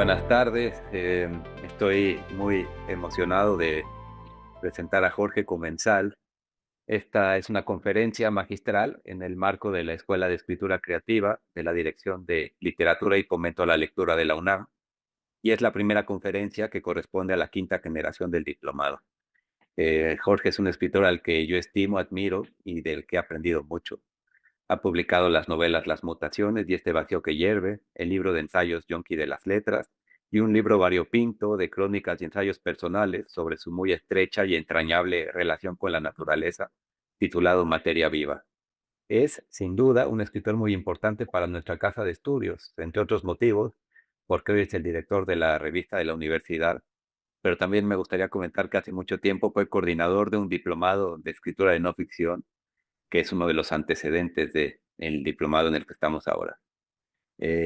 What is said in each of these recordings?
buenas tardes. Estoy muy emocionado de presentar a Jorge Comensal. Esta es una conferencia magistral en el marco de la Escuela de Escritura Creativa de la Dirección de Literatura y Fomento a la Lectura de la UNAM, y es la primera conferencia que corresponde a la quinta generación del diplomado. Jorge es un escritor al que yo estimo, admiro y del que he aprendido mucho. Ha publicado las novelas Las Mutaciones y Este Vacío que Hierve, el libro de ensayos Yonki de las Letras y un libro variopinto de crónicas y ensayos personales sobre su muy estrecha y entrañable relación con la naturaleza, titulado Materia Viva. Es, sin duda, un escritor muy importante para nuestra casa de estudios, entre otros motivos, porque hoy es el director de la revista de la universidad, pero también me gustaría comentar que hace mucho tiempo fue coordinador de un diplomado de escritura de no ficción, que es uno de los antecedentes del diplomado en el que estamos ahora.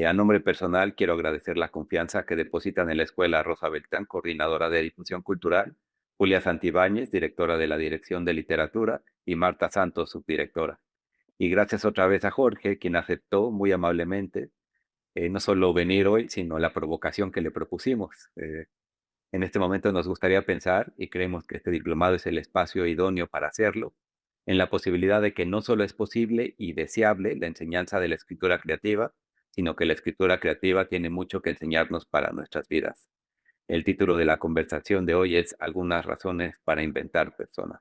A nombre personal, quiero agradecer la confianza que depositan en la escuela Rosa Beltrán, coordinadora de difusión cultural, Julia Santibáñez, directora de la Dirección de Literatura, y Marta Santos, subdirectora. Y gracias otra vez a Jorge, quien aceptó muy amablemente no solo venir hoy, sino la provocación que le propusimos. En este momento nos gustaría pensar, y creemos que este diplomado es el espacio idóneo para hacerlo, en la posibilidad de que no solo es posible y deseable la enseñanza de la escritura creativa, sino que la escritura creativa tiene mucho que enseñarnos para nuestras vidas. El título de la conversación de hoy es Algunas razones para inventar personas.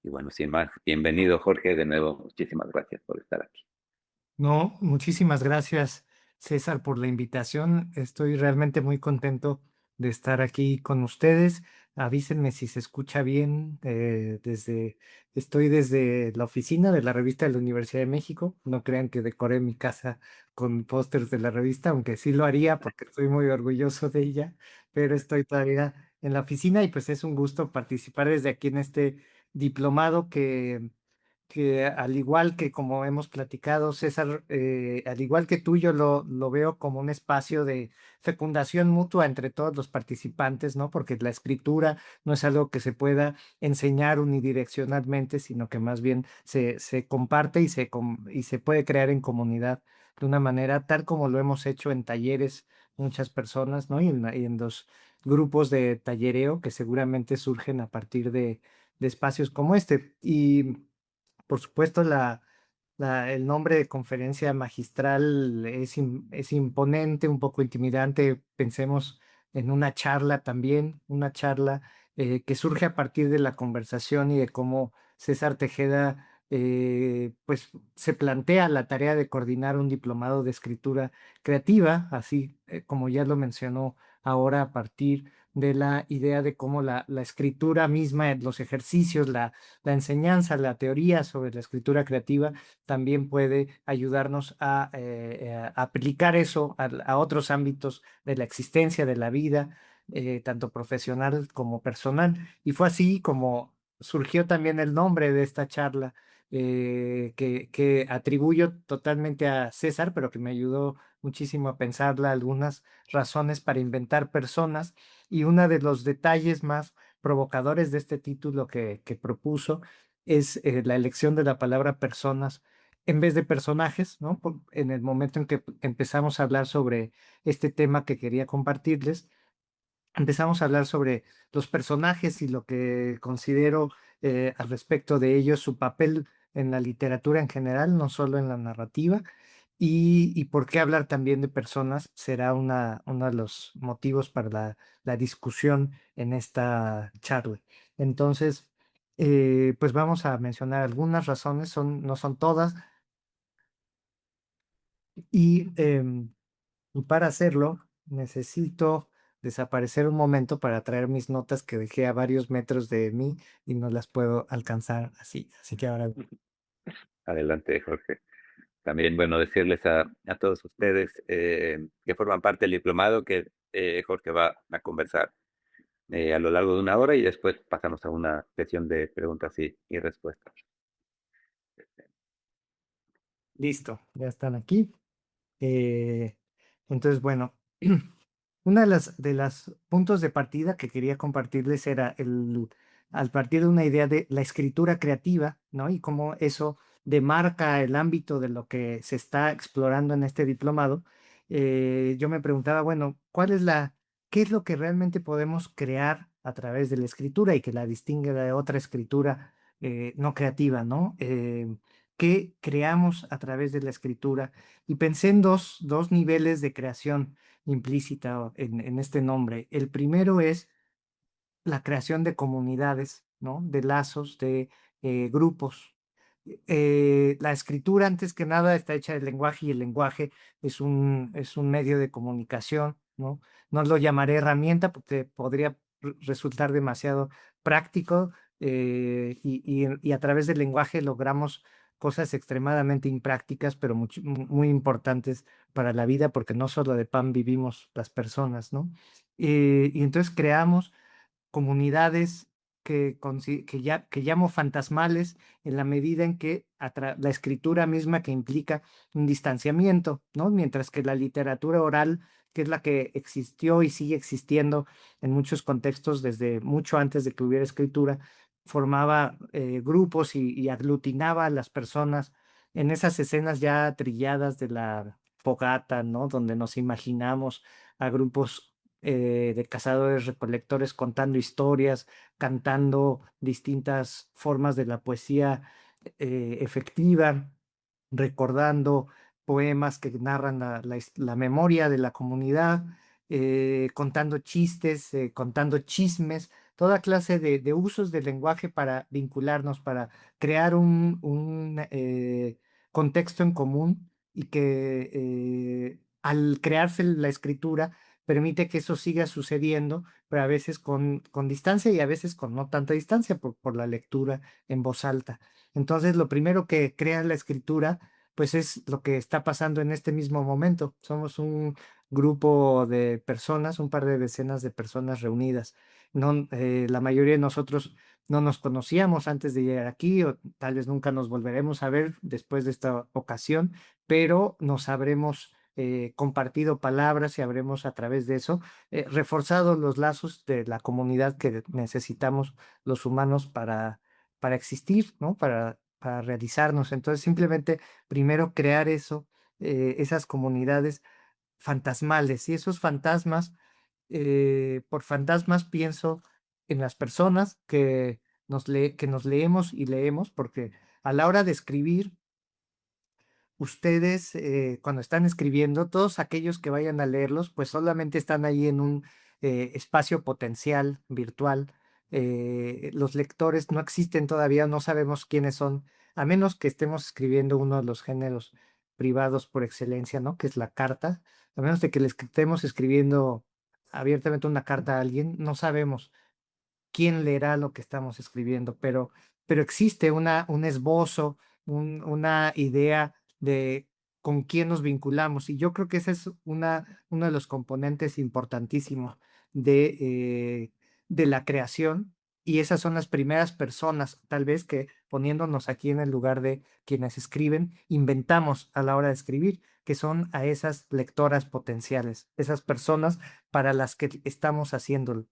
Y bueno, sin más, bienvenido Jorge, de nuevo, muchísimas gracias por estar aquí. No, muchísimas gracias, César, por la invitación. Estoy realmente muy contento de estar aquí con ustedes. Avísenme si se escucha bien. Estoy desde la oficina de la revista de la Universidad de México. No crean que decoré mi casa con pósters de la revista, aunque sí lo haría porque estoy muy orgulloso de ella, pero estoy todavía en la oficina y pues es un gusto participar desde aquí en este diplomado que al igual que como hemos platicado, César, al igual que tú, yo lo veo como un espacio de fecundación mutua entre todos los participantes, ¿no? Porque la escritura no es algo que se pueda enseñar unidireccionalmente, sino que más bien se comparte y se puede crear en comunidad de una manera tal como lo hemos hecho en talleres muchas personas, ¿no? Y en los grupos de tallereo que seguramente surgen a partir de espacios como este. Y por supuesto, el nombre de conferencia magistral es imponente, un poco intimidante. Pensemos en una charla también, una charla que surge a partir de la conversación y de cómo César Tejeda pues se plantea la tarea de coordinar un diplomado de escritura creativa, así como ya lo mencionó ahora a partir de la idea de cómo la escritura misma, los ejercicios, la enseñanza, la teoría sobre la escritura creativa también puede ayudarnos a aplicar eso a otros ámbitos de la existencia, de la vida, tanto profesional como personal. Y fue así como surgió también el nombre de esta charla, que atribuyo totalmente a César, pero que me ayudó muchísimo a pensarla, algunas razones para inventar personas. Y uno de los detalles más provocadores de este título que propuso es la elección de la palabra personas en vez de personajes, ¿no? En el momento en que empezamos a hablar sobre este tema que quería compartirles, empezamos a hablar sobre los personajes y lo que considero al respecto de ellos, su papel en la literatura en general, no solo en la narrativa, y por qué hablar también de personas será uno de los motivos para la discusión en esta charla. Entonces, pues vamos a mencionar algunas razones, no son todas, y para hacerlo necesito desaparecer un momento para traer mis notas que dejé a varios metros de mí y no las puedo alcanzar así. Así que ahora, Adelante, Jorge. También, bueno, decirles a todos ustedes que forman parte del diplomado que Jorge va a conversar a lo largo de una hora y después pasamos a una sesión de preguntas y respuestas. listo, ya están aquí. Eh, entonces, bueno, una de las puntos de partida que quería compartirles era al partir de una idea de la escritura creativa, ¿no? Y cómo eso demarca el ámbito de lo que se está explorando en este diplomado. yo me preguntaba, bueno, ¿qué es lo que realmente podemos crear a través de la escritura y que la distingue de otra escritura no creativa, ¿no? ¿Qué creamos a través de la escritura? Y pensé en dos niveles de creación implícita en este nombre. El primero es la creación de comunidades, ¿no? De lazos, de grupos. La escritura, antes que nada, está hecha del lenguaje y el lenguaje es un medio de comunicación, ¿no? No lo llamaré herramienta porque podría resultar demasiado práctico y a través del lenguaje logramos cosas extremadamente imprácticas, pero muy importantes para la vida porque no solo de pan vivimos las personas, ¿no? Y entonces creamos comunidades que llamo fantasmales en la medida en que la escritura misma que implica un distanciamiento, ¿no? Mientras que la literatura oral, que es la que existió y sigue existiendo en muchos contextos desde mucho antes de que hubiera escritura, formaba grupos y aglutinaba a las personas en esas escenas ya trilladas de la fogata, ¿no? Donde nos imaginamos a grupos de cazadores recolectores contando historias, cantando distintas formas de la poesía efectiva, recordando poemas que narran la memoria de la comunidad, contando chistes, contando chismes, toda clase de usos del lenguaje para vincularnos, para crear un contexto en común y que al crearse la escritura, permite que eso siga sucediendo, pero a veces con distancia y a veces con no tanta distancia por la lectura en voz alta. Entonces, lo primero que crea la escritura, pues es lo que está pasando en este mismo momento. Somos un grupo de personas, un par de decenas de personas reunidas. No, la mayoría de nosotros no nos conocíamos antes de llegar aquí, o tal vez nunca nos volveremos a ver después de esta ocasión, pero nos habremos compartido palabras y habremos a través de eso reforzado los lazos de la comunidad que necesitamos los humanos para existir, ¿no? Para realizarnos. Entonces, simplemente primero crear eso, esas comunidades fantasmales y esos fantasmas, por fantasmas pienso en las personas que nos leemos y leemos, porque a la hora de escribir, ustedes cuando están escribiendo, todos aquellos que vayan a leerlos, pues solamente están ahí en un espacio potencial virtual. Los lectores no existen todavía, no sabemos quiénes son, a menos que estemos escribiendo uno de los géneros privados por excelencia, ¿no? Que es la carta. A menos de que le estemos escribiendo abiertamente una carta a alguien, no sabemos quién leerá lo que estamos escribiendo, pero existe un esbozo, una idea de con quién nos vinculamos. Y yo creo que ese es uno de los componentes importantísimos de la creación. Y esas son las primeras personas, tal vez que poniéndonos aquí en el lugar de quienes escriben, inventamos a la hora de escribir, que son a esas lectoras potenciales, esas personas para las que estamos haciéndolo.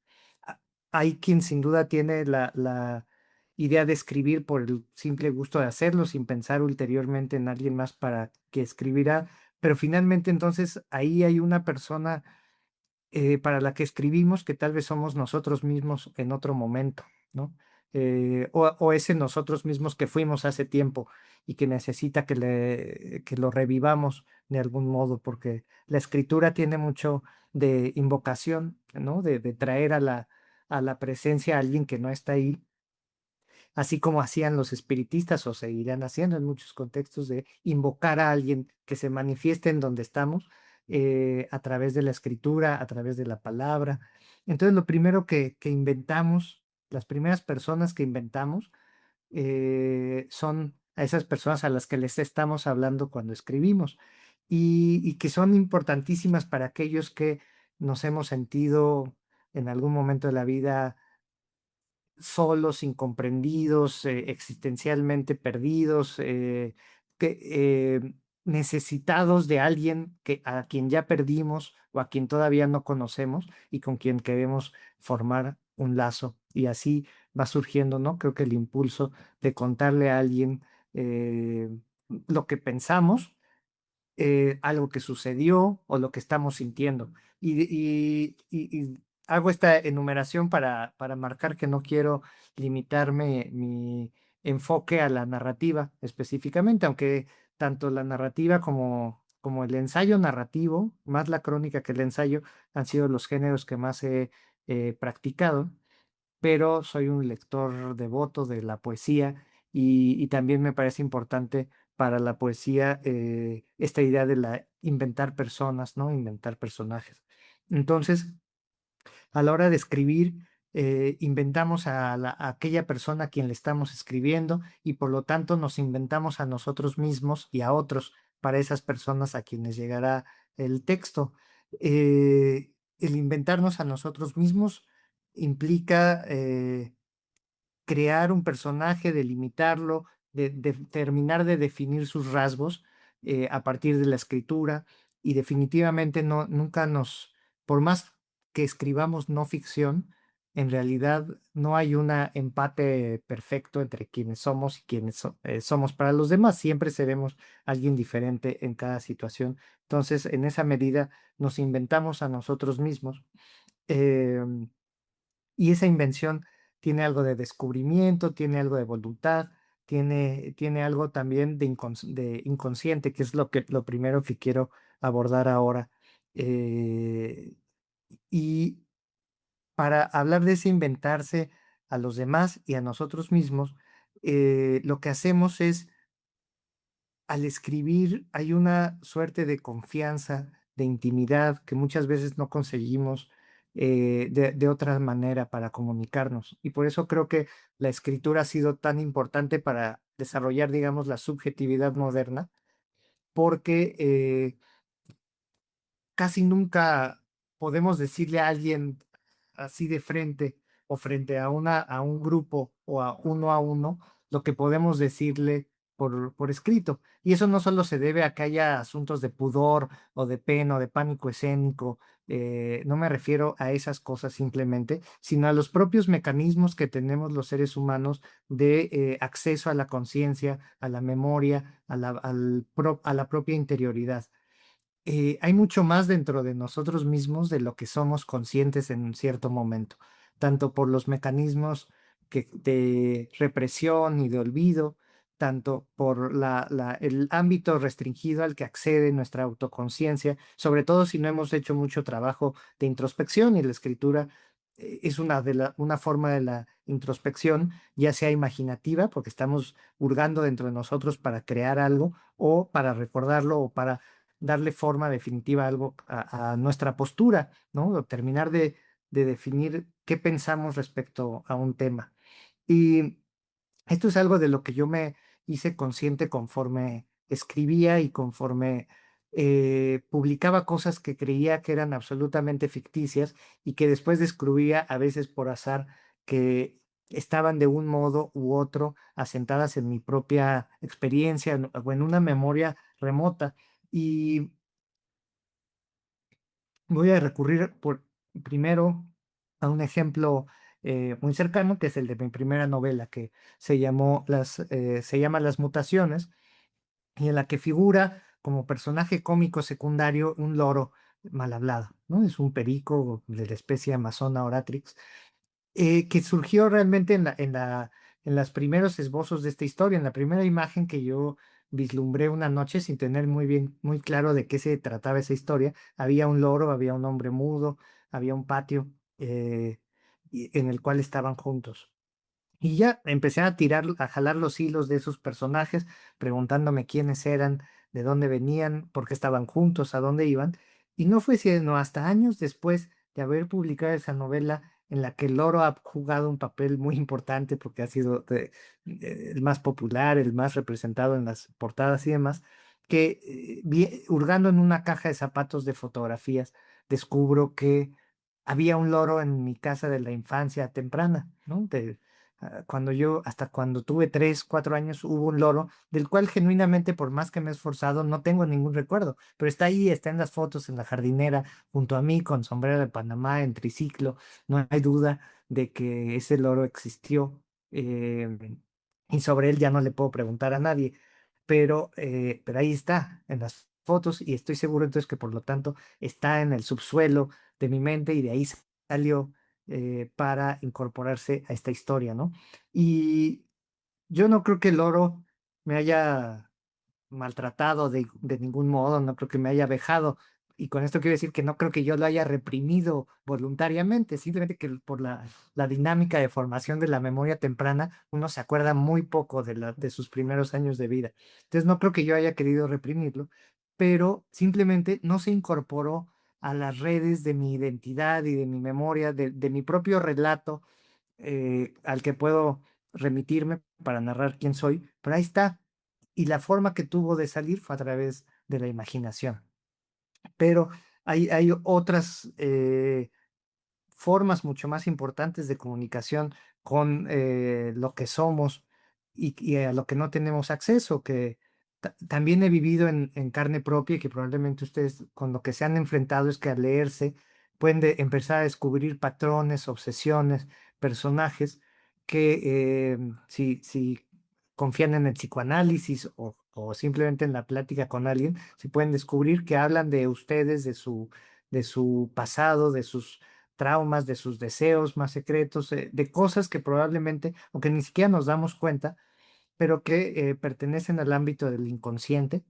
Hay quien sin duda tiene la idea de escribir por el simple gusto de hacerlo, sin pensar ulteriormente en alguien más para que escribirá, pero finalmente entonces ahí hay una persona para la que escribimos que tal vez somos nosotros mismos en otro momento, ¿no? O ese nosotros mismos que fuimos hace tiempo y que necesita que lo revivamos de algún modo, porque la escritura tiene mucho de invocación, ¿no? De traer a la presencia a alguien que no está ahí, así como hacían los espiritistas o seguirán haciendo en muchos contextos de invocar a alguien que se manifieste en donde estamos a través de la escritura, a través de la palabra. Entonces, lo primero que inventamos, las primeras personas que inventamos, son a esas personas a las que les estamos hablando cuando escribimos y que son importantísimas para aquellos que nos hemos sentido en algún momento de la vida solos, incomprendidos, existencialmente perdidos, que, necesitados de alguien a quien ya perdimos o a quien todavía no conocemos y con quien queremos formar un lazo. Y así va surgiendo, ¿no? Creo que el impulso de contarle a alguien lo que pensamos algo que sucedió o lo que estamos sintiendo. Y hago esta enumeración para marcar que no quiero limitarme mi enfoque a la narrativa específicamente, aunque tanto la narrativa como el ensayo narrativo, más la crónica que el ensayo, han sido los géneros que más he practicado, pero soy un lector devoto de la poesía y también me parece importante para la poesía esta idea de la inventar personas, ¿no? Inventar personajes. Entonces, a la hora de escribir, inventamos a aquella persona a quien le estamos escribiendo y por lo tanto nos inventamos a nosotros mismos y a otros para esas personas a quienes llegará el texto. El inventarnos a nosotros mismos implica crear un personaje, delimitarlo, de terminar de definir sus rasgos a partir de la escritura y definitivamente no, nunca nos, por más que escribamos no ficción, en realidad no hay un empate perfecto entre quienes somos y quienes somos para los demás. Siempre seremos alguien diferente en cada situación. Entonces, en esa medida, nos inventamos a nosotros mismos. em, y esa invención tiene algo de descubrimiento, tiene algo de voluntad, tiene algo también de inconsciente, que es lo primero que quiero abordar ahora. Eh, y para hablar de ese inventarse a los demás y a nosotros mismos, lo que hacemos es al escribir hay una suerte de confianza, de intimidad que muchas veces no conseguimos de otra manera para comunicarnos. Y por eso creo que la escritura ha sido tan importante para desarrollar, digamos, la subjetividad moderna, porque casi nunca podemos decirle a alguien así de frente o frente a un grupo o a uno lo que podemos decirle por escrito. Y eso no solo se debe a que haya asuntos de pudor o de pena o de pánico escénico, no me refiero a esas cosas simplemente, sino a los propios mecanismos que tenemos los seres humanos de acceso a la conciencia, a la memoria, a la propia interioridad. Hay mucho más dentro de nosotros mismos de lo que somos conscientes en un cierto momento, tanto por los mecanismos de represión y de olvido, tanto por el ámbito restringido al que accede nuestra autoconciencia, sobre todo si no hemos hecho mucho trabajo de introspección y la escritura es una forma de la introspección, ya sea imaginativa, porque estamos hurgando dentro de nosotros para crear algo o para recordarlo o para darle forma definitiva a algo, a nuestra postura, ¿no? O terminar de definir qué pensamos respecto a un tema. Y esto es algo de lo que yo me hice consciente conforme escribía y conforme publicaba cosas que creía que eran absolutamente ficticias y que después descubría a veces por azar que estaban de un modo u otro asentadas en mi propia experiencia o en una memoria remota. Y voy a recurrir primero a un ejemplo muy cercano, que es el de mi primera novela, que se llama Las Mutaciones, y en la que figura como personaje cómico secundario un loro mal hablado, ¿no? Es un perico de la especie Amazona oratrix, que surgió realmente en los primeros esbozos de esta historia, en la primera imagen que yo vislumbré una noche sin tener muy claro de qué se trataba esa historia. Había un loro, había un hombre mudo, había un patio en el cual estaban juntos. Y ya empecé a a jalar los hilos de esos personajes, preguntándome quiénes eran, de dónde venían, por qué estaban juntos, a dónde iban. Y no fue sino hasta años después de haber publicado esa novela en la que el loro ha jugado un papel muy importante porque ha sido el más popular, el más representado en las portadas y demás, que hurgando en una caja de zapatos de fotografías, descubro que había un loro en mi casa de la infancia temprana, ¿no? Hasta cuando tuve 3, 4 años, hubo un loro del cual genuinamente, por más que me he esforzado, no tengo ningún recuerdo, pero está ahí, está en las fotos, en la jardinera, junto a mí, con sombrero de Panamá, en triciclo. No hay duda de que ese loro existió y sobre él ya no le puedo preguntar a nadie, pero ahí está, en las fotos y estoy seguro entonces que por lo tanto está en el subsuelo de mi mente y de ahí salió para incorporarse a esta historia, ¿no? Y yo no creo que el oro me haya maltratado de ningún modo, no creo que me haya vejado. Y con esto quiero decir que no creo que yo lo haya reprimido voluntariamente, simplemente que por la dinámica de formación de la memoria temprana, uno se acuerda muy poco de sus primeros años de vida. Entonces no creo que yo haya querido reprimirlo, pero simplemente no se incorporó a las redes de mi identidad y de mi memoria, de mi propio relato al que puedo remitirme para narrar quién soy, pero ahí está. Y la forma que tuvo de salir fue a través de la imaginación. Pero hay otras formas mucho más importantes de comunicación con lo que somos y a lo que no tenemos acceso, que también he vivido en carne propia y que probablemente ustedes con lo que se han enfrentado es que al leerse pueden empezar a descubrir patrones, obsesiones, personajes que si confían en el psicoanálisis o simplemente en la plática con alguien, se pueden descubrir que hablan de ustedes, de su pasado, de sus traumas, de sus deseos más secretos, de cosas que probablemente, o que ni siquiera nos damos cuenta, pero que pertenecen al ámbito del inconsciente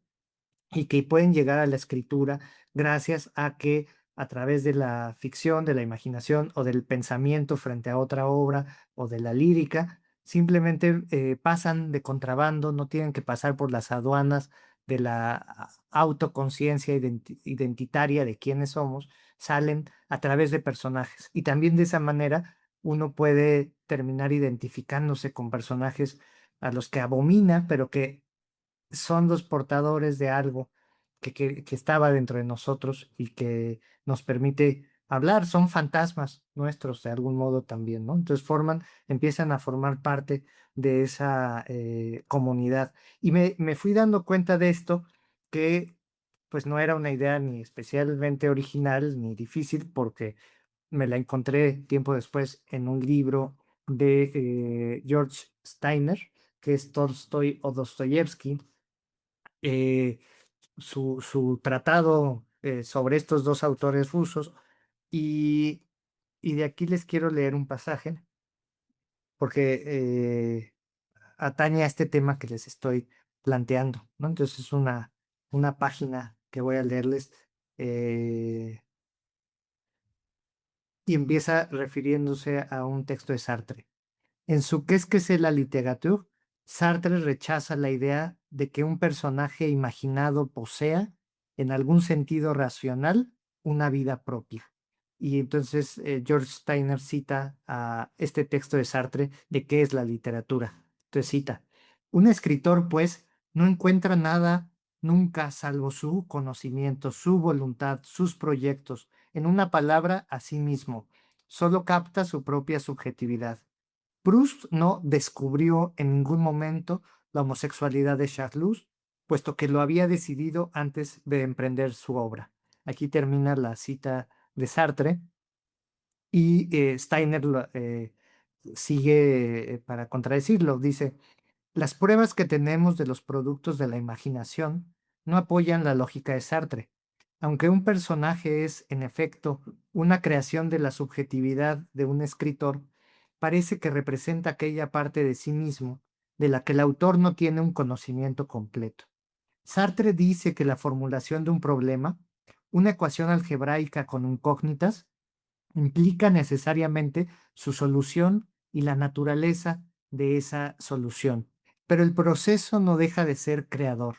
y que pueden llegar a la escritura gracias a que a través de la ficción, de la imaginación o del pensamiento frente a otra obra o de la lírica, simplemente pasan de contrabando, no tienen que pasar por las aduanas de la autoconciencia identitaria de quiénes somos, salen a través de personajes. Y también de esa manera uno puede terminar identificándose con personajes a los que abomina, pero que son los portadores de algo que estaba dentro de nosotros y que nos permite hablar, son fantasmas nuestros de algún modo también, ¿no? Entonces empiezan a formar parte de esa comunidad. Y me fui dando cuenta de esto, que pues no era una idea ni especialmente original ni difícil, porque me la encontré tiempo después en un libro de George Steiner, que es Tolstoy o Dostoyevsky, eh, su tratado sobre estos dos autores rusos y, y de aquí les quiero leer un pasaje porque atañe a este tema que les estoy planteando, ¿no? Entonces es una página que voy a leerles eh, y empieza refiriéndose a un texto de Sartre. En su Qu'est-ce que c'est la littérature, Sartre rechaza la idea de que un personaje imaginado posea, en algún sentido racional, una vida propia. Y entonces George Steiner cita a este texto de Sartre de qué es la literatura. Entonces cita, un escritor, pues, no encuentra nada nunca salvo su conocimiento, su voluntad, sus proyectos, en una palabra, a sí mismo. Solo capta su propia subjetividad. Proust no descubrió en ningún momento la homosexualidad de Charlotte, puesto que lo había decidido antes de emprender su obra. Aquí termina la cita de Sartre y Steiner sigue para contradecirlo. Dice, las pruebas que tenemos de los productos de la imaginación no apoyan la lógica de Sartre. Aunque un personaje es, en efecto, una creación de la subjetividad de un escritor, parece que representa aquella parte de sí mismo de la que el autor no tiene un conocimiento completo. Sartre dice que la formulación de un problema, una ecuación algebraica con incógnitas, implica necesariamente su solución y la naturaleza de esa solución. Pero el proceso no deja de ser creador.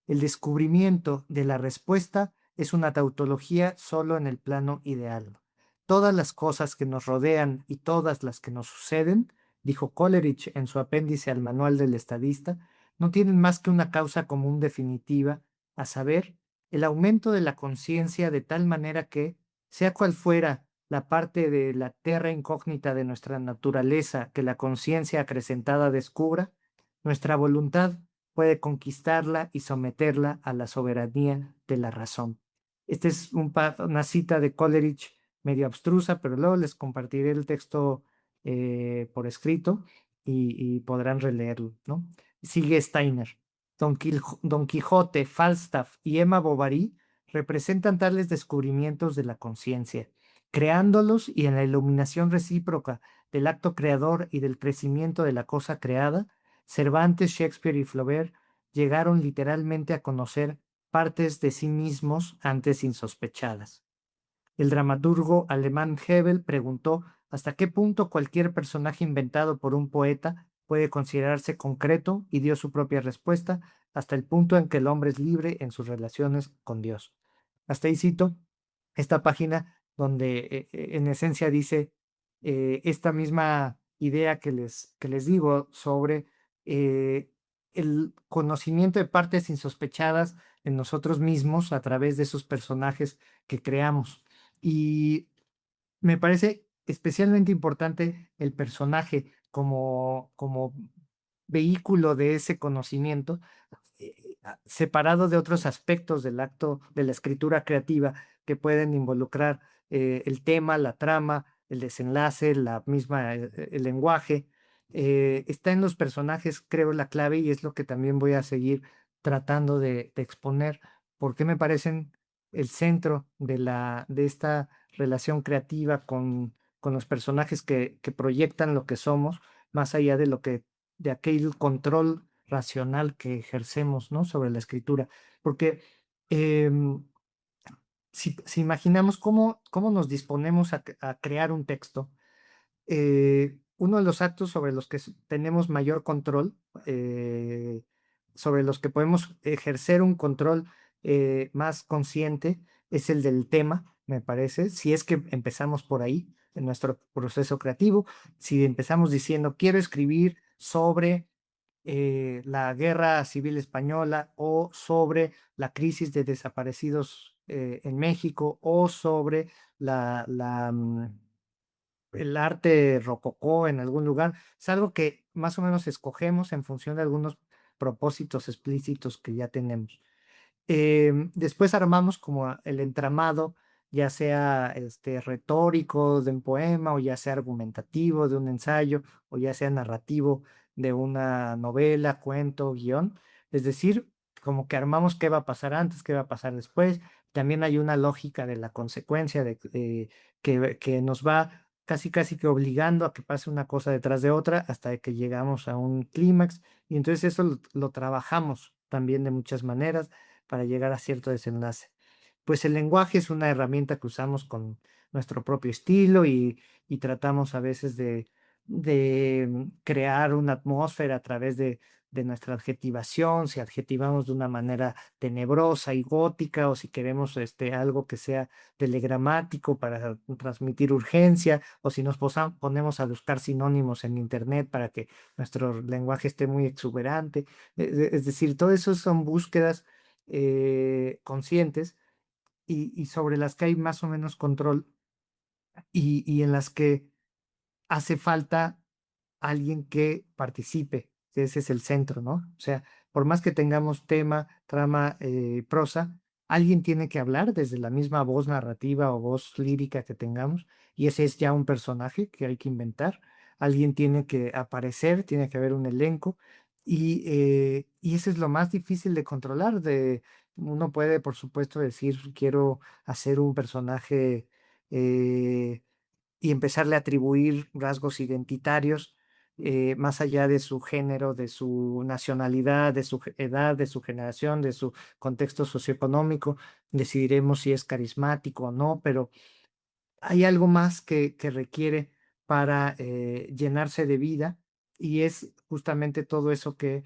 El descubrimiento de la respuesta es una tautología solo en el plano ideal. Todas las cosas que nos rodean y todas las que nos suceden, dijo Coleridge en su apéndice al Manual del Estadista, no tienen más que una causa común definitiva, a saber, el aumento de la conciencia de tal manera que, sea cual fuera la parte de la terra incógnita de nuestra naturaleza que la conciencia acrecentada descubra, nuestra voluntad puede conquistarla y someterla a la soberanía de la razón. Esta es una cita de Coleridge medio abstrusa, pero luego les compartiré el texto por escrito y podrán releerlo, ¿no? Sigue Steiner. Don Quijote, Falstaff y Emma Bovary representan tales descubrimientos de la conciencia. Creándolos y en la iluminación recíproca del acto creador y del crecimiento de la cosa creada, Cervantes, Shakespeare y Flaubert llegaron literalmente a conocer partes de sí mismos antes insospechadas. El dramaturgo alemán Hebel preguntó hasta qué punto cualquier personaje inventado por un poeta puede considerarse concreto y dio su propia respuesta hasta el punto en que el hombre es libre en sus relaciones con Dios. Hasta ahí cito esta página donde en esencia dice esta misma idea que les digo sobre eh, el conocimiento de partes insospechadas en nosotros mismos a través de esos personajes que creamos. Y me parece especialmente importante el personaje como vehículo de ese conocimiento, separado de otros aspectos del acto de la escritura creativa que pueden involucrar el tema, la trama, el desenlace, la misma, el lenguaje. Está en los personajes, creo, la clave y es lo que también voy a seguir tratando de exponer, porque me parecen el centro de esta relación creativa con los personajes que proyectan lo que somos, más allá de lo que de aquel control racional que ejercemos, ¿no? Sobre la escritura. Porque em, si imaginamos cómo nos disponemos a crear un texto, uno de los actos sobre los que tenemos mayor control, sobre los que podemos ejercer un control más consciente, es el del tema, me parece, si es que empezamos por ahí en nuestro proceso creativo, si empezamos diciendo, quiero escribir sobre la guerra civil española o sobre la crisis de desaparecidos en México o sobre el arte rococó en algún lugar. Es algo que más o menos escogemos en función de algunos propósitos explícitos que ya tenemos. Después armamos como el entramado, ya sea retórico de un poema, o ya sea argumentativo de un ensayo, o ya sea narrativo de una novela, cuento, guión. Es decir, como que armamos qué va a pasar antes, qué va a pasar después. También hay una lógica de la consecuencia que nos va casi casi que obligando a que pase una cosa detrás de otra hasta que llegamos a un clímax. Y entonces eso lo trabajamos también de muchas maneras para llegar a cierto desenlace. Pues el lenguaje es una herramienta que usamos con nuestro propio estilo y tratamos a veces de crear una atmósfera a través de nuestra adjetivación, si adjetivamos de una manera tenebrosa y gótica o si queremos algo que sea telegramático para transmitir urgencia o si nos ponemos a buscar sinónimos en internet para que nuestro lenguaje esté muy exuberante. Es decir, todo eso son búsquedas conscientes y sobre las que hay más o menos control y en las que hace falta alguien que participe, que ese es el centro, ¿no? O sea, por más que tengamos tema, trama, prosa, alguien tiene que hablar desde la misma voz narrativa o voz lírica que tengamos, y ese es ya un personaje que hay que inventar. Alguien tiene que aparecer, tiene que haber un elenco, y eso es lo más difícil de controlar. Uno puede, por supuesto, decir, quiero hacer un personaje. Y empezarle a atribuir rasgos identitarios más allá de su género, de su nacionalidad, de su edad, de su generación, de su contexto socioeconómico. Decidiremos si es carismático o no, pero hay algo más que requiere para llenarse de vida y es justamente todo eso que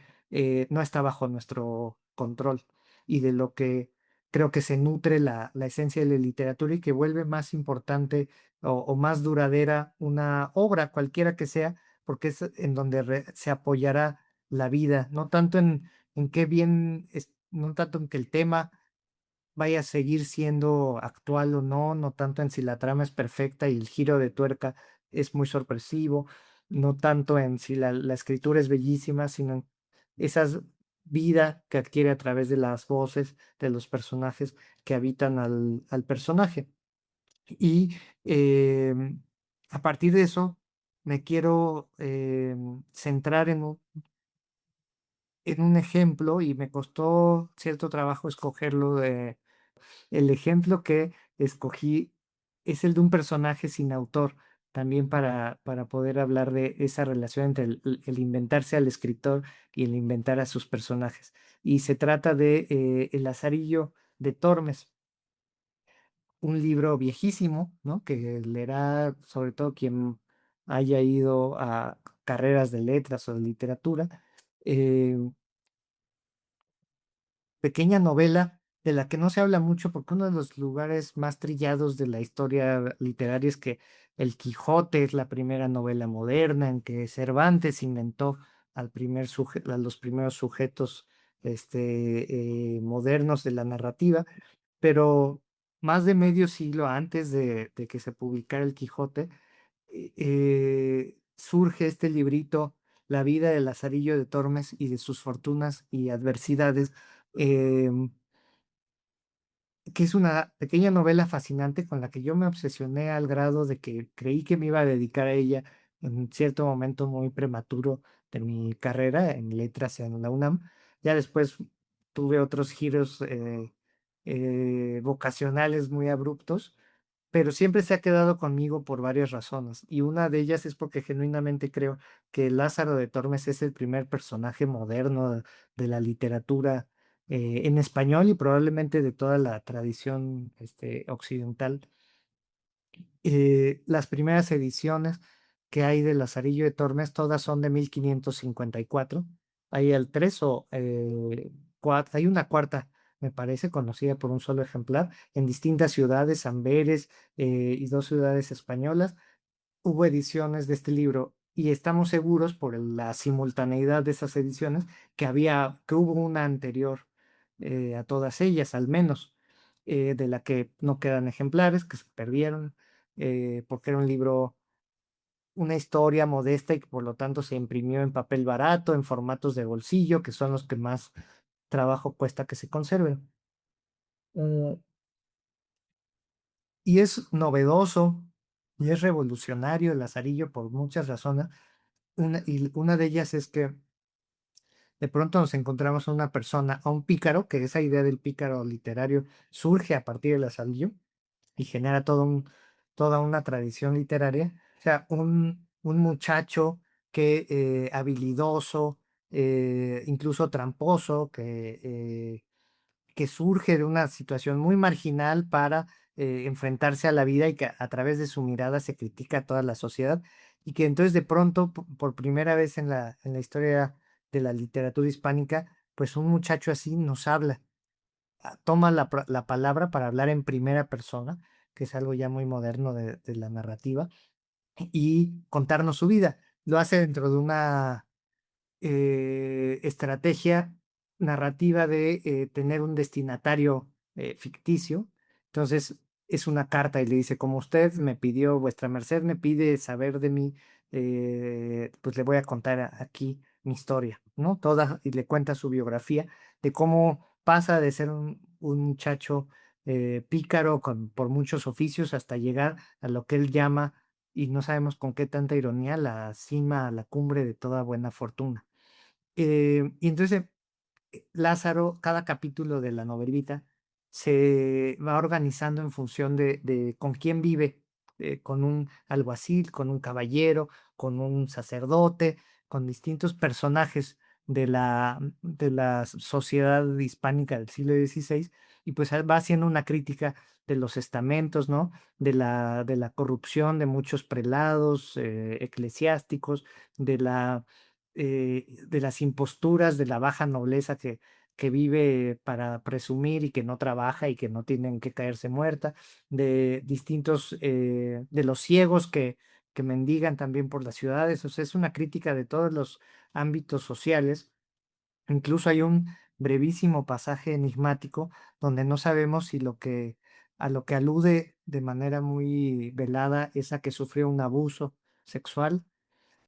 no está bajo nuestro control y de lo que creo que se nutre la esencia de la literatura y que vuelve más importante o más duradera una obra, cualquiera que sea, porque es en donde se apoyará la vida, no tanto en qué bien, no tanto en que el tema vaya a seguir siendo actual o no, no tanto en si la trama es perfecta y el giro de tuerca es muy sorpresivo, no tanto en si la escritura es bellísima, sino en esa vida que adquiere a través de las voces de los personajes que habitan al personaje. Y a partir de eso me quiero centrar en en un ejemplo y me costó cierto trabajo escogerlo. El ejemplo que escogí es el de un personaje sin autor, también para poder hablar de esa relación entre el inventarse al escritor y el inventar a sus personajes. Y se trata de El Lazarillo de Tormes, un libro viejísimo, ¿no? Que leerá sobre todo quien haya ido a carreras de letras o de literatura. eh, Pequeña novela de la que no se habla mucho porque uno de los lugares más trillados de la historia literaria es que El Quijote es la primera novela moderna en que Cervantes inventó a los primeros sujetos modernos de la narrativa, pero más de medio siglo antes de que se publicara El Quijote, surge este librito, La vida de Lazarillo de Tormes y de sus fortunas y adversidades, em, que es una pequeña novela fascinante con la que yo me obsesioné al grado de que creí que me iba a dedicar a ella en cierto momento muy prematuro de mi carrera en letras en la UNAM. Ya después tuve otros giros vocacionales muy abruptos, pero siempre se ha quedado conmigo por varias razones. Y una de ellas es porque genuinamente creo que Lázaro de Tormes es el primer personaje moderno de la literatura en español y probablemente de toda la tradición occidental. Las primeras ediciones que hay de Lazarillo de Tormes, todas son de 1554. Hay el tres o hay una cuarta, me parece, conocida por un solo ejemplar, en distintas ciudades, Amberes y dos ciudades españolas. Hubo ediciones de este libro y estamos seguros por la simultaneidad de esas ediciones que hubo una anterior a todas ellas, al menos, de la que no quedan ejemplares, que se perdieron, porque era un libro, una historia modesta y que por lo tanto se imprimió en papel barato, en formatos de bolsillo, que son los que más trabajo cuesta que se conserven. Mm, y es novedoso y es revolucionario el Lazarillo por muchas razones. Y una de ellas es que de pronto nos encontramos a una persona, a un pícaro, que esa idea del pícaro literario surge a partir del Lazarillo y genera toda una tradición literaria. O sea, un muchacho habilidoso, incluso tramposo, que surge de una situación muy marginal para enfrentarse a la vida y que a través de su mirada se critica a toda la sociedad y que entonces de pronto, por primera vez en la historia de la literatura hispánica, pues un muchacho así nos habla, toma la palabra para hablar en primera persona, que es algo ya muy moderno de la narrativa, y contarnos su vida. Lo hace dentro de una estrategia narrativa de tener un destinatario ficticio. Entonces, es una carta y le dice, como usted me pidió, vuestra merced me pide saber de mí, pues le voy a contar aquí mi historia, ¿no? Toda, y le cuenta su biografía de cómo pasa de ser un muchacho pícaro por muchos oficios hasta llegar a lo que él llama, y no sabemos con qué tanta ironía, la cima, la cumbre de toda buena fortuna. Y entonces Lázaro, cada capítulo de la novelita se va organizando en función de con quién vive, con un alguacil, con un caballero, con un sacerdote, con distintos personajes de la sociedad hispánica del siglo XVI, y pues va haciendo una crítica de los estamentos, ¿no? De la corrupción de muchos prelados, eclesiásticos, de las imposturas de la baja nobleza que vive para presumir y que no trabaja y que no tienen que caerse muerta, de distintos, de los ciegos que mendigan también por las ciudades. O sea, es una crítica de todos los ámbitos sociales. Incluso hay un brevísimo pasaje enigmático donde no sabemos si a lo que alude de manera muy velada es a que sufrió un abuso sexual.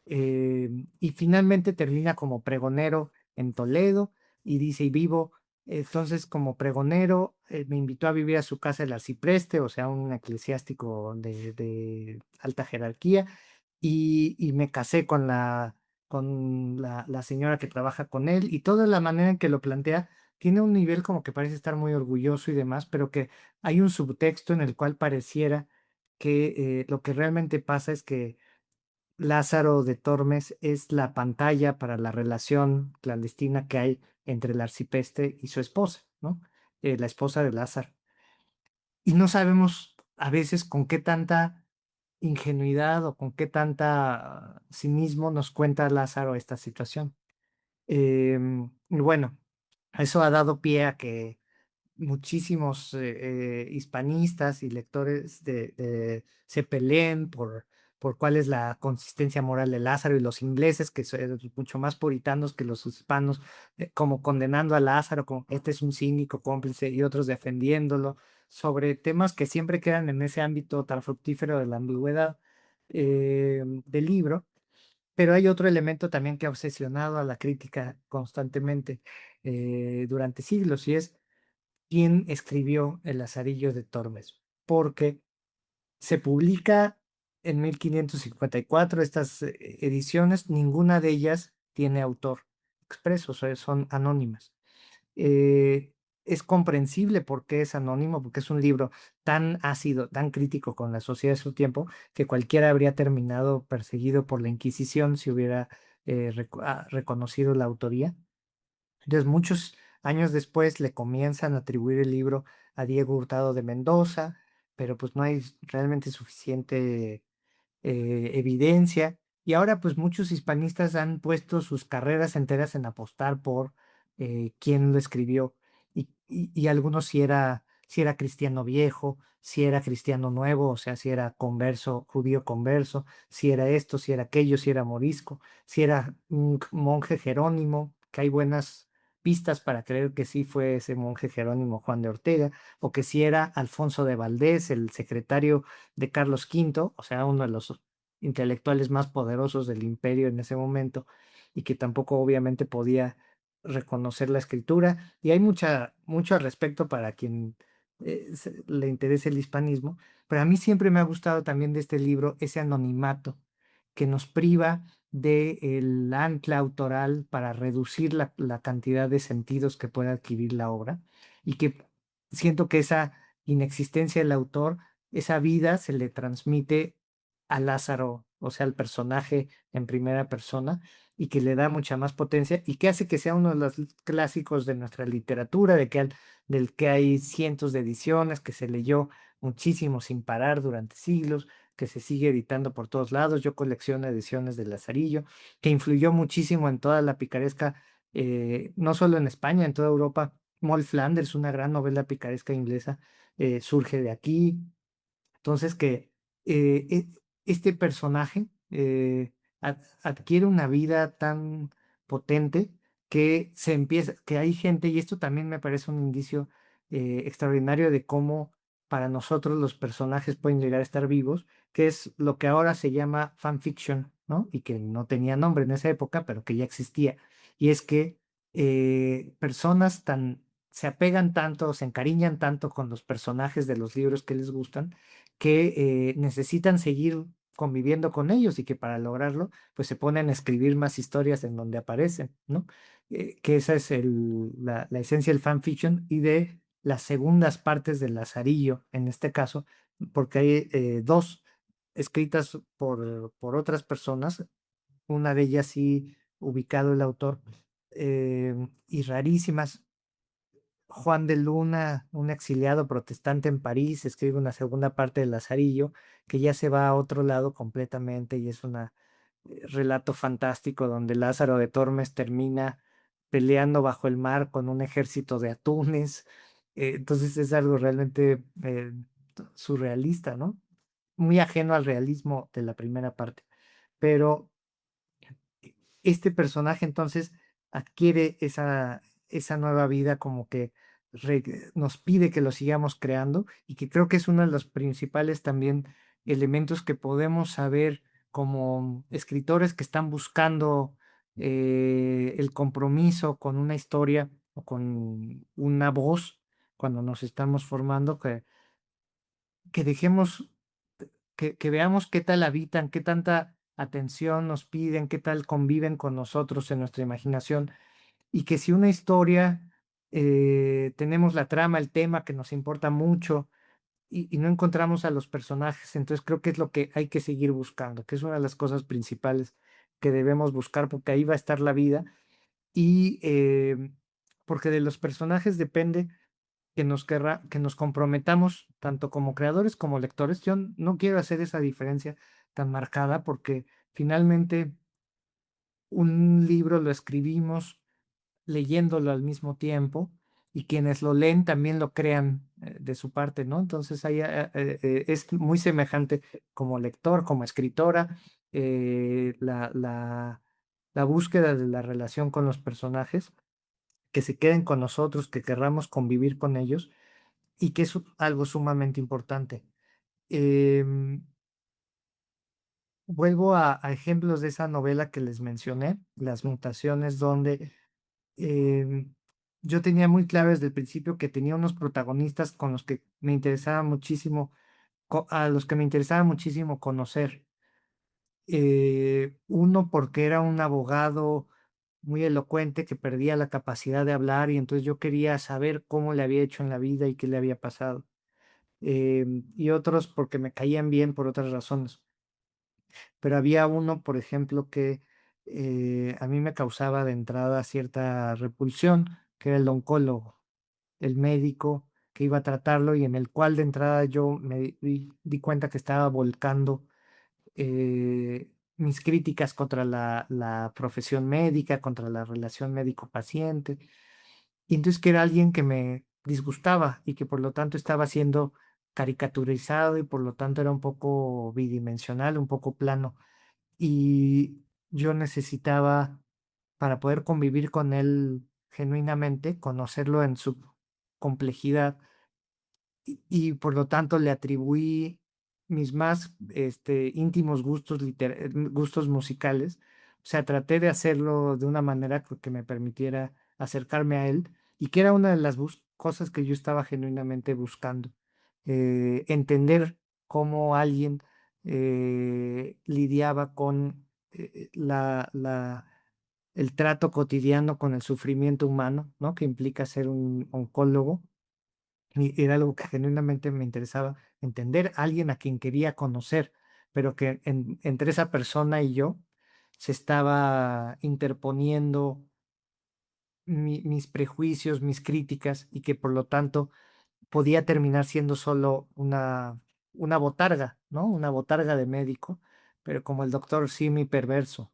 Y finalmente termina como pregonero en Toledo y dice, y vivo, entonces como pregonero, me invitó a vivir a su casa el arcipreste, o sea, un eclesiástico de alta jerarquía, y me casé con la señora que trabaja con él y toda la manera en que lo plantea tiene un nivel como que parece estar muy orgulloso y demás, pero que hay un subtexto en el cual pareciera que lo que realmente pasa es que Lázaro de Tormes es la pantalla para la relación clandestina que hay entre el arcipreste y su esposa, ¿no? La esposa de Lázaro. Y no sabemos a veces con qué tanta ingenuidad o con qué tanta cinismo nos cuenta Lázaro esta situación. Y bueno, eso ha dado pie a que muchísimos hispanistas y lectores se peleen por cuál es la consistencia moral de Lázaro y los ingleses, que son mucho más puritanos que los hispanos, como condenando a Lázaro, como este es un cínico cómplice y otros defendiéndolo, sobre temas que siempre quedan en ese ámbito tan fructífero de la ambigüedad del libro. Pero hay otro elemento también que ha obsesionado a la crítica constantemente durante siglos y es quién escribió El Lazarillo de Tormes, porque se publica en 1554 estas ediciones, ninguna de ellas tiene autor expreso, o sea, son anónimas. Eh, es comprensible por qué es anónimo, porque es un libro tan ácido, tan crítico con la sociedad de su tiempo, que cualquiera habría terminado perseguido por la Inquisición si hubiera reconocido la autoría. Entonces, muchos años después le comienzan a atribuir el libro a Diego Hurtado de Mendoza, pero pues no hay realmente suficiente evidencia. Y ahora pues muchos hispanistas han puesto sus carreras enteras en apostar por quién lo escribió. Y algunos si era cristiano viejo, si era cristiano nuevo, o sea, si era converso, judío converso, si era esto, si era aquello, si era morisco, si era un monje jerónimo, que hay buenas pistas para creer que sí fue ese monje Jerónimo Juan de Ortega, o que sí era Alfonso de Valdés, el secretario de Carlos V, o sea, uno de los intelectuales más poderosos del imperio en ese momento, y que tampoco obviamente podía reconocer la escritura. Y hay mucho al respecto para quien le interese el hispanismo, pero a mí siempre me ha gustado también de este libro ese anonimato que nos priva del ancla autoral para reducir la cantidad de sentidos que puede adquirir la obra y que siento que esa inexistencia del autor, esa vida se le transmite a Lázaro, o sea, al personaje en primera persona y que le da mucha más potencia y que hace que sea uno de los clásicos de nuestra literatura, del que hay cientos de ediciones, que se leyó muchísimo sin parar durante siglos, que se sigue editando por todos lados. Yo colecciono ediciones de Lazarillo, que influyó muchísimo en toda la picaresca, no solo en España, en toda Europa. Moll Flanders, una gran novela picaresca inglesa, surge de aquí. Entonces que este personaje adquiere una vida tan potente que se empieza, que hay gente, y esto también me parece un indicio extraordinario de cómo para nosotros los personajes pueden llegar a estar vivos, que es lo que ahora se llama fanfiction, ¿no? Y que no tenía nombre en esa época, pero que ya existía. Y es que personas se apegan tanto, se encariñan tanto con los personajes de los libros que les gustan, que necesitan seguir conviviendo con ellos y que para lograrlo, pues se ponen a escribir más historias en donde aparecen, ¿no? Que esa es la esencia del fanfiction y de las segundas partes del Lazarillo, en este caso, porque hay dos escritas por otras personas, una de ellas sí ubicado el autor, y rarísimas. Juan de Luna, un exiliado protestante en París, escribe una segunda parte de Lazarillo, que ya se va a otro lado completamente y es un relato fantástico donde Lázaro de Tormes termina peleando bajo el mar con un ejército de atunes. Entonces es algo realmente surrealista, ¿no? Muy ajeno al realismo de la primera parte. Pero este personaje entonces adquiere esa nueva vida como que nos pide que lo sigamos creando y que creo que es uno de los principales también elementos que podemos saber como escritores que están buscando el compromiso con una historia o con una voz cuando nos estamos formando, que dejemos, que veamos qué tal habitan, qué tanta atención nos piden, qué tal conviven con nosotros en nuestra imaginación, y que si una historia, tenemos la trama, el tema que nos importa mucho y no encontramos a los personajes, entonces creo que es lo que hay que seguir buscando, que es una de las cosas principales que debemos buscar, porque ahí va a estar la vida y porque de los personajes depende que nos comprometamos tanto como creadores como lectores. Yo no quiero hacer esa diferencia tan marcada porque finalmente un libro lo escribimos leyéndolo al mismo tiempo y quienes lo leen también lo crean de su parte, ¿no? Entonces ahí es muy semejante como lector, como escritora, la búsqueda de la relación con los personajes, que se queden con nosotros, que querramos convivir con ellos y que es algo sumamente importante. Em, Vuelvo a ejemplos de esa novela que les mencioné, Las mutaciones, donde em, yo tenía muy claro desde el principio que tenía unos protagonistas con los que me interesaba muchísimo, a los que me interesaba muchísimo conocer. Uno porque era un abogado muy elocuente que perdía la capacidad de hablar y entonces yo quería saber cómo le había hecho en la vida y qué le había pasado. Y otros porque me caían bien por otras razones. Pero había uno, por ejemplo, que a mí me causaba de entrada cierta repulsión, que era el oncólogo, el médico que iba a tratarlo y en el cual de entrada yo me di cuenta que estaba volcando mis críticas contra la profesión médica, contra la relación médico-paciente. Y entonces que era alguien que me disgustaba y que por lo tanto estaba siendo caricaturizado y por lo tanto era un poco bidimensional, un poco plano. Y yo necesitaba, para poder convivir con él genuinamente, conocerlo en su complejidad y por lo tanto le atribuí mis más íntimos gustos, gustos musicales. O sea, traté de hacerlo de una manera que me permitiera acercarme a él y que era una de las cosas que yo estaba genuinamente buscando. Entender cómo alguien lidiaba con el trato cotidiano con el sufrimiento humano, ¿no? Que implica ser un oncólogo y era algo que genuinamente me interesaba entender, alguien a quien quería conocer, pero que entre esa persona y yo se estaba interponiendo mis prejuicios, mis críticas, y que por lo tanto podía terminar siendo solo una botarga, ¿no? Una botarga de médico, pero como el doctor Simi perverso.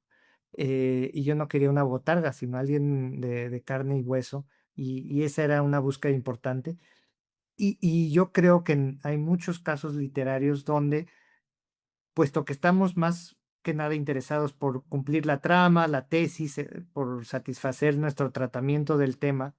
Y yo no quería una botarga, sino alguien de carne y hueso, y esa era una búsqueda importante. Y yo creo que hay muchos casos literarios donde, puesto que estamos más que nada interesados por cumplir la trama, la tesis, por satisfacer nuestro tratamiento del tema,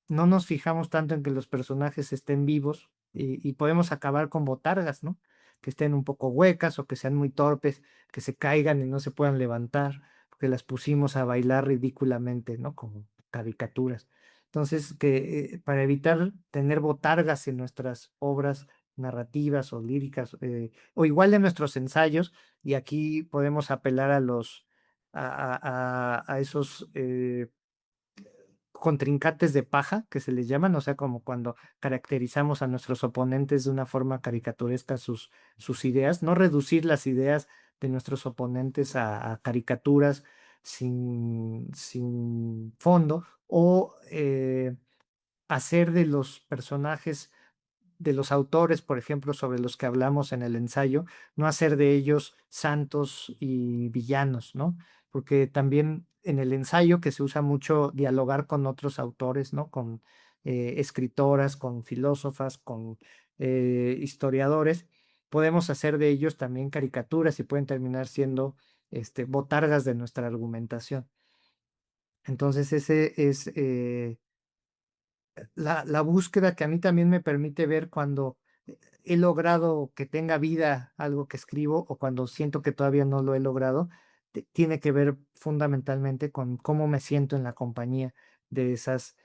no nos fijamos tanto en que los personajes estén vivos y podemos acabar con botargas, ¿no? Que estén un poco huecas o que sean muy torpes, que se caigan y no se puedan levantar, porque las pusimos a bailar ridículamente, ¿no? Como caricaturas. Entonces, que para evitar tener botargas en nuestras obras narrativas o líricas, o igual en nuestros ensayos, y aquí podemos apelar a a esos contrincantes de paja, que se les llaman, o sea, como cuando caracterizamos a nuestros oponentes de una forma caricaturesca sus ideas, no reducir las ideas de nuestros oponentes a caricaturas sin fondo, o hacer de los personajes de los autores, por ejemplo, sobre los que hablamos en el ensayo, no hacer de ellos santos y villanos, ¿no? Porque también en el ensayo que se usa mucho dialogar con otros autores, ¿no? Con escritoras, con filósofas, con historiadores, podemos hacer de ellos también caricaturas y pueden terminar siendo botargas de nuestra argumentación. Entonces, ese es la búsqueda que a mí también me permite ver cuando he logrado que tenga vida algo que escribo o cuando siento que todavía no lo he logrado, tiene que ver fundamentalmente con cómo me siento en la compañía de esas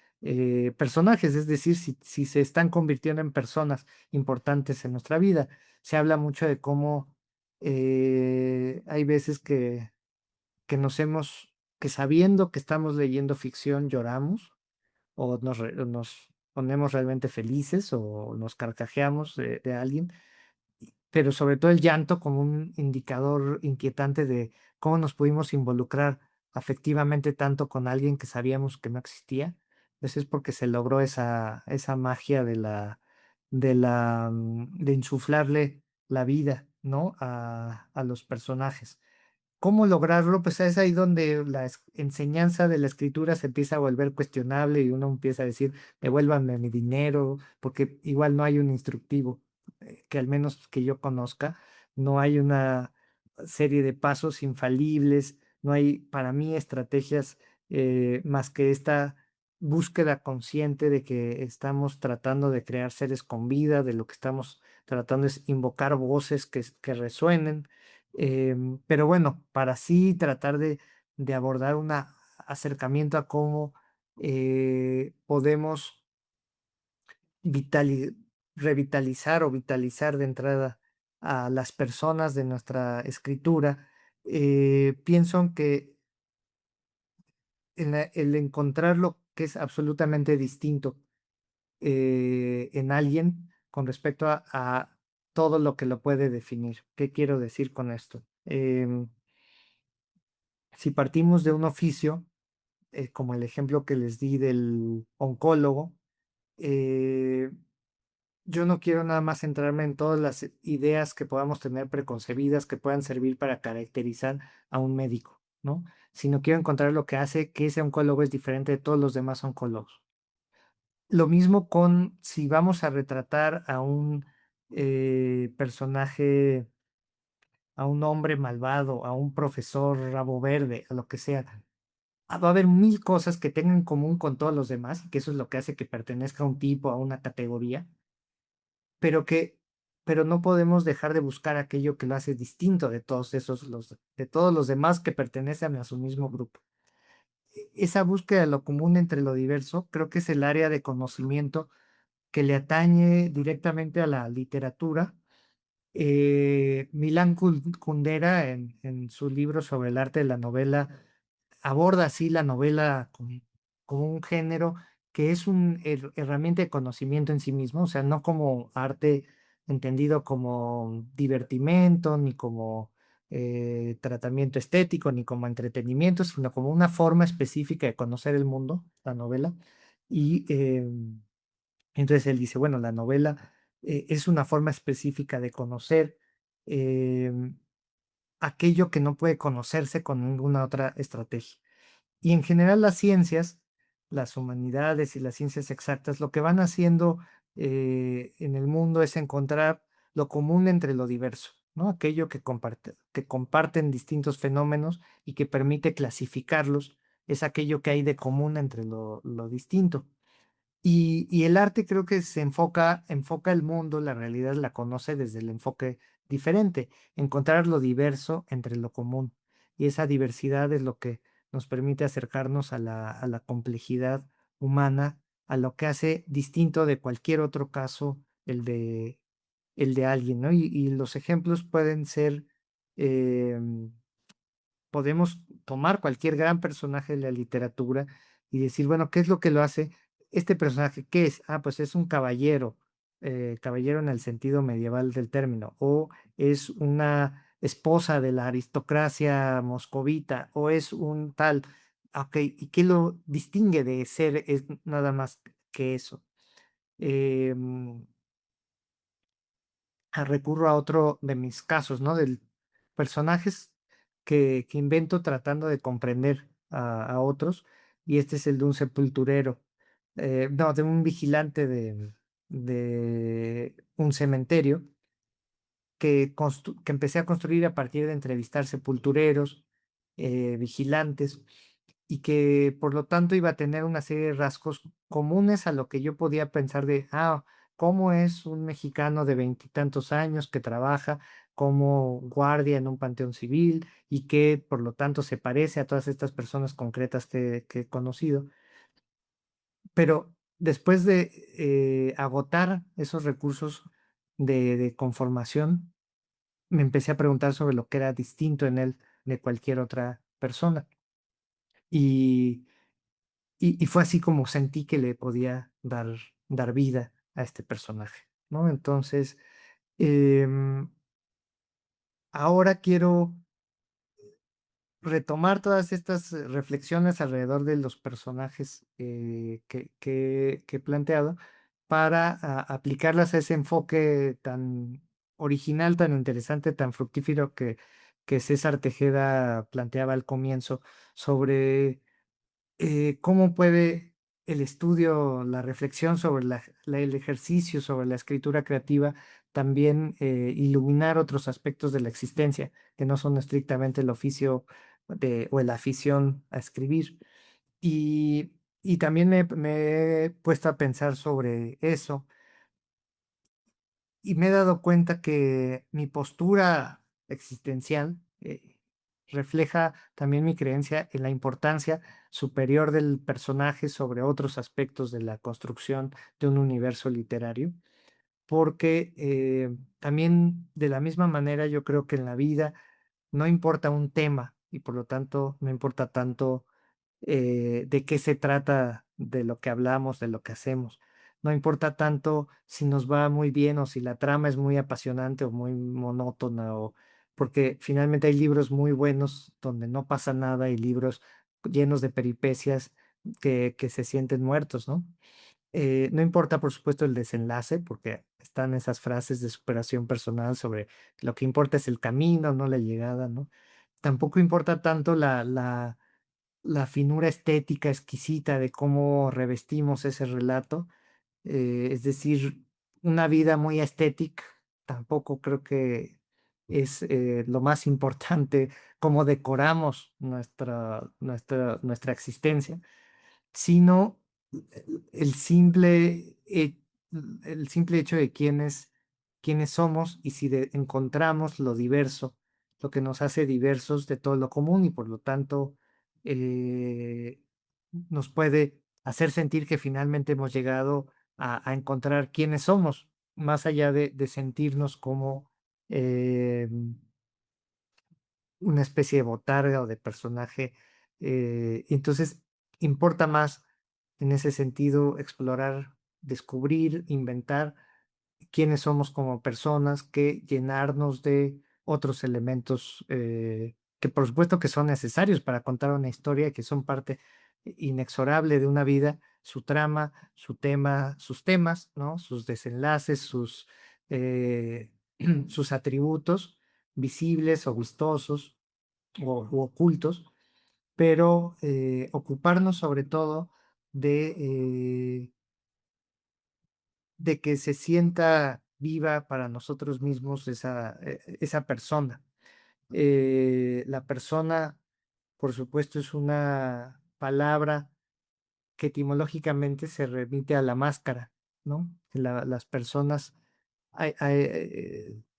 personajes, es decir, si se están convirtiendo en personas importantes en nuestra vida. Se habla mucho de cómo Hay veces que que sabiendo que estamos leyendo ficción lloramos o o nos ponemos realmente felices o nos carcajeamos de alguien, pero sobre todo el llanto como un indicador inquietante de cómo nos pudimos involucrar afectivamente tanto con alguien que sabíamos que no existía. Eso es porque se logró esa magia de insuflarle la vida, ¿no? A los personajes. ¿Cómo lograrlo? Pues es ahí donde la enseñanza de la escritura se empieza a volver cuestionable y uno empieza a decir, devuélvanme mi dinero, porque igual no hay un instructivo, que al menos que yo conozca, no hay una serie de pasos infalibles, no hay para mí estrategias más que esta búsqueda consciente de que estamos tratando de crear seres con vida, de lo que estamos tratando es invocar voces que resuenen. Pero bueno, para sí tratar de abordar un acercamiento a cómo podemos vitali- revitalizar o vitalizar de entrada a las personas de nuestra escritura, pienso en que el encontrar lo que es absolutamente distinto en alguien con respecto a todo lo que lo puede definir. ¿Qué quiero decir con esto? Si partimos de un oficio, como el ejemplo que les di del oncólogo, eh, yo no quiero nada más centrarme en todas las ideas que podamos tener preconcebidas que puedan servir para caracterizar a un médico, ¿no? Sino quiero encontrar lo que hace que ese oncólogo es diferente de todos los demás oncólogos. Lo mismo con si vamos a retratar a un personaje, a un hombre malvado, a un profesor rabo verde, a lo que sea. Va a haber mil cosas que tengan en común con todos los demás, y que eso es lo que hace que pertenezca a un tipo, a una categoría, pero pero no podemos dejar de buscar aquello que lo hace distinto de todos de todos los demás que pertenecen a su mismo grupo. Esa búsqueda de lo común entre lo diverso, creo que es el área de conocimiento que le atañe directamente a la literatura. Milán Kundera, en su libro sobre el arte de la novela, aborda así la novela como un género que es una herramienta de conocimiento en sí mismo, o sea, no como arte entendido como divertimento, ni como tratamiento estético, ni como entretenimiento, sino como una forma específica de conocer el mundo, la novela. Y entonces él dice, bueno, la novela es una forma específica de conocer em, aquello que no puede conocerse con ninguna otra estrategia. Y en general las ciencias, las humanidades y las ciencias exactas, lo que van haciendo en el mundo es encontrar lo común entre lo diverso, ¿no? Aquello que comparten distintos fenómenos y que permite clasificarlos, es aquello que hay de común entre lo distinto. Y el arte creo que enfoca el mundo, la realidad la conoce desde el enfoque diferente, encontrar lo diverso entre lo común. Y esa diversidad es lo que nos permite acercarnos a a la complejidad humana, a lo que hace distinto de cualquier otro caso el de alguien, ¿no? Y los ejemplos pueden ser, em, podemos tomar cualquier gran personaje de la literatura y decir, bueno, ¿qué es lo que lo hace? Este personaje, ¿qué es? Ah, pues es un caballero, caballero en el sentido medieval del término, o es una esposa de la aristocracia moscovita, o es un tal. Ok, ¿y qué lo distingue de ser es nada más que eso? Em, recurro a otro de mis casos, ¿no? Del personajes que invento tratando de comprender a otros, y este es el de un sepulturero, no, de un vigilante de un cementerio que empecé a construir a partir de entrevistar sepultureros, vigilantes, y que por lo tanto iba a tener una serie de rasgos comunes a lo que yo podía pensar de, cómo es un mexicano de veintitantos años que trabaja como guardia en un panteón civil y que por lo tanto se parece a todas estas personas concretas que he conocido. Pero después de agotar esos recursos de conformación, me empecé a preguntar sobre lo que era distinto en él de cualquier otra persona. Y, y fue así como sentí que le podía dar vida a este personaje, ¿no? Entonces, em, ahora quiero retomar todas estas reflexiones alrededor de los personajes que he planteado para aplicarlas a ese enfoque tan original, tan interesante, tan fructífero que César Tejeda planteaba al comienzo sobre cómo puede el estudio, la reflexión sobre el ejercicio, sobre la escritura creativa, también iluminar otros aspectos de la existencia, que no son estrictamente el oficio o la afición a escribir. Y también me he puesto a pensar sobre eso y me he dado cuenta que mi postura existencial refleja también mi creencia en la importancia superior del personaje sobre otros aspectos de la construcción de un universo literario, porque también de la misma manera yo creo que en la vida no importa un tema y por lo tanto no importa tanto de qué se trata de lo que hablamos, de lo que hacemos. No importa tanto si nos va muy bien o si la trama es muy apasionante o muy monótona, o porque finalmente hay libros muy buenos donde no pasa nada y libros llenos de peripecias que se sienten muertos, ¿no? No importa, por supuesto, el desenlace, porque están esas frases de superación personal sobre lo que importa es el camino, no la llegada, ¿no? Tampoco importa tanto la finura estética exquisita de cómo revestimos ese relato. Es decir, una vida muy estética, tampoco creo que es lo más importante cómo decoramos nuestra existencia, sino el simple, el simple hecho de quiénes somos y si encontramos lo diverso, lo que nos hace diversos de todo lo común y por lo tanto eh, nos puede hacer sentir que finalmente hemos llegado a encontrar quiénes somos, más allá de sentirnos como eh, una especie de botarga o de personaje. Entonces, importa más en ese sentido explorar, descubrir, inventar quiénes somos como personas, que llenarnos de otros elementos que por supuesto que son necesarios para contar una historia y que son parte inexorable de una vida, su trama, su tema, sus temas, ¿no? Sus desenlaces, eh, sus atributos visibles o vistosos u ocultos, pero ocuparnos sobre todo de, de que se sienta viva para nosotros mismos esa persona. La persona, por supuesto, es una palabra que etimológicamente se remite a la máscara, ¿no? Las personas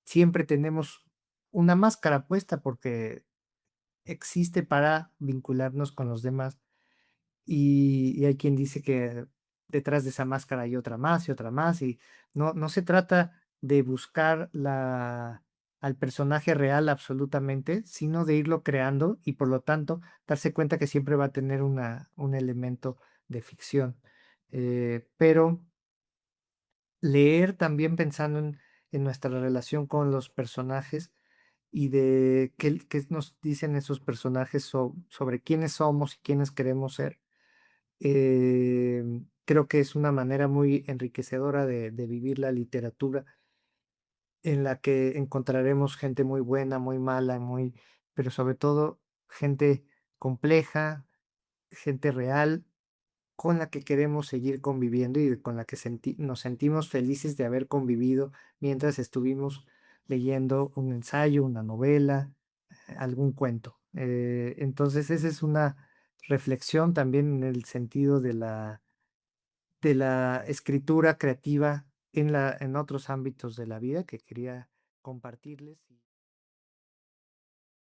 siempre tenemos una máscara puesta porque existe para vincularnos con los demás. Y hay quien dice que detrás de esa máscara hay otra más y otra más, y no se trata de buscar al personaje real absolutamente, sino de irlo creando y por lo tanto darse cuenta que siempre va a tener un elemento de ficción. Pero leer también pensando en nuestra relación con los personajes y de qué nos dicen esos personajes sobre quiénes somos y quiénes queremos ser. Creo que es una manera muy enriquecedora de vivir la literatura, en la que encontraremos gente muy buena, muy mala, pero sobre todo gente compleja, gente real, con la que queremos seguir conviviendo y con la que nos sentimos felices de haber convivido mientras estuvimos leyendo un ensayo, una novela, algún cuento. Entonces, esa es una reflexión también en el sentido de la escritura creativa en otros ámbitos de la vida que quería compartirles.